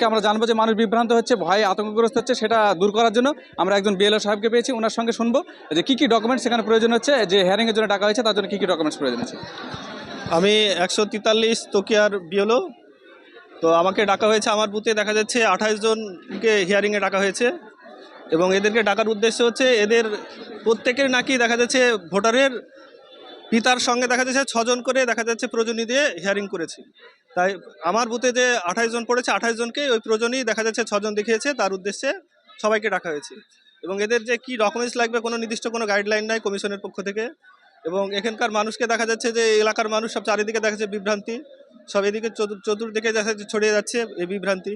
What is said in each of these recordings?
আমরা জানবো যে মানুষ বিভ্রান্ত হচ্ছে, ভয় আতঙ্কগ্রস্ত হচ্ছে, সেটা দূর করার জন্য আমরা একজন বিএলও সাহেবকে পেয়েছি। ওনার সঙ্গে শুনবো যে কী কী ডকুমেন্টস সেখানে প্রয়োজন হচ্ছে, যে হিয়ারিংয়ের জন্য ডাকা হয়েছে তার জন্য কী কী ডকুমেন্টস প্রয়োজন হচ্ছে। আমি 143 তকিয়ার বিওলো। তো আমাকে ডাকা হয়েছে, আমার বুথে দেখা যাচ্ছে 28 জনকে হিয়ারিংয়ে ডাকা হয়েছে এবং এদেরকে ডাকার উদ্দেশ্য হচ্ছে এদের প্রত্যেকের নাকি দেখা যাচ্ছে ভোটারের পিতার সঙ্গে দেখা যাচ্ছে 6 জন করে দেখা যাচ্ছে প্রয়োজনী দিয়ে হিয়ারিং করেছে। তাই আমার বুথে যে 28 জন পড়েছে 28 জনকে ওই প্রয়োজনই দেখা যাচ্ছে 6 জন দেখিয়েছে, তার উদ্দেশ্যে সবাইকে ডাকা হয়েছে। এবং এদের যে কি ডকুমেন্টস লাগবে কোনো নির্দিষ্ট কোনো গাইডলাইন নাই কমিশনের পক্ষ থেকে। এবং এখানকার মানুষকে দেখা যাচ্ছে যে এলাকার মানুষ সব চারিদিকে দেখা যাচ্ছে বিভ্রান্তি, সব এদিকে চতুর্দিকে দেখা যাচ্ছে ছড়িয়ে যাচ্ছে এই বিভ্রান্তি।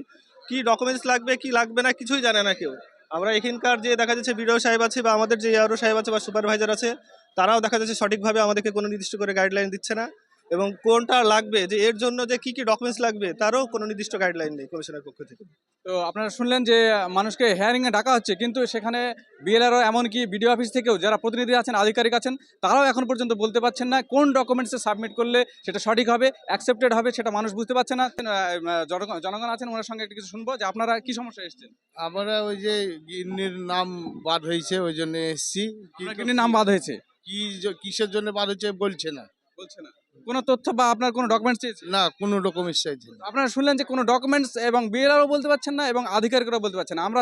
কি ডকুমেন্টস লাগবে কি লাগবে না কিছুই জানে না কেউ। আমরা এখানকার যে দেখা যাচ্ছে বিডিও সাহেব আছে বা আমাদের যে আরও সাহেব আছে বা সুপারভাইজার আছে, তারাও দেখা যাচ্ছে সঠিকভাবে আমাদেরকে কোনো নির্দিষ্ট করে গাইডলাইন দিচ্ছে না। এবং কোনটা লাগবে যে এর জন্য যে কি কি ডকুমেন্টস লাগবে তারও কোনো নির্দিষ্ট গাইডলাইন নেই কমিশনের পক্ষ থেকে। তো আপনারা শুনলেন যে মানুষকে হিয়ারিংয়ে ডাকা হচ্ছে, কিন্তু সেখানে বিএলআরও এমনকি বিডিও অফিস থেকেও যারা প্রতিনিধি আছেন, আধিকারিক আছেন, তারাও এখন পর্যন্ত বলতে পারছেন না কোন ডকুমেন্টসে সাবমিট করলে সেটা সঠিক হবে, অ্যাকসেপ্টেড হবে, সেটা মানুষ বুঝতে পারছে না। জনগণ আছেন, ওনার সঙ্গে একটু কিছু শুনবো যে আপনারা কি সমস্যা এসেছেন। আমরা ওই যে গিন্নির নাম বাদ হয়েছে ওই জন্য এসছি। আপনার কিন্তু নাম বাদ হয়েছে, কিসের জন্য বাদ হয়েছে বলছে না। বলছে না কোনো তথ্য বা আপনার কোনো ডকুমেন্টস চেয়েছে না, কোনো রকমের চাইছে না। আপনারা শুনলেন যে কোনো ডকুমেন্টস এবং বিএলআরও বলতে পারছেন না এবং আধিকারিকরাও বলতে পারছেন না। আমরা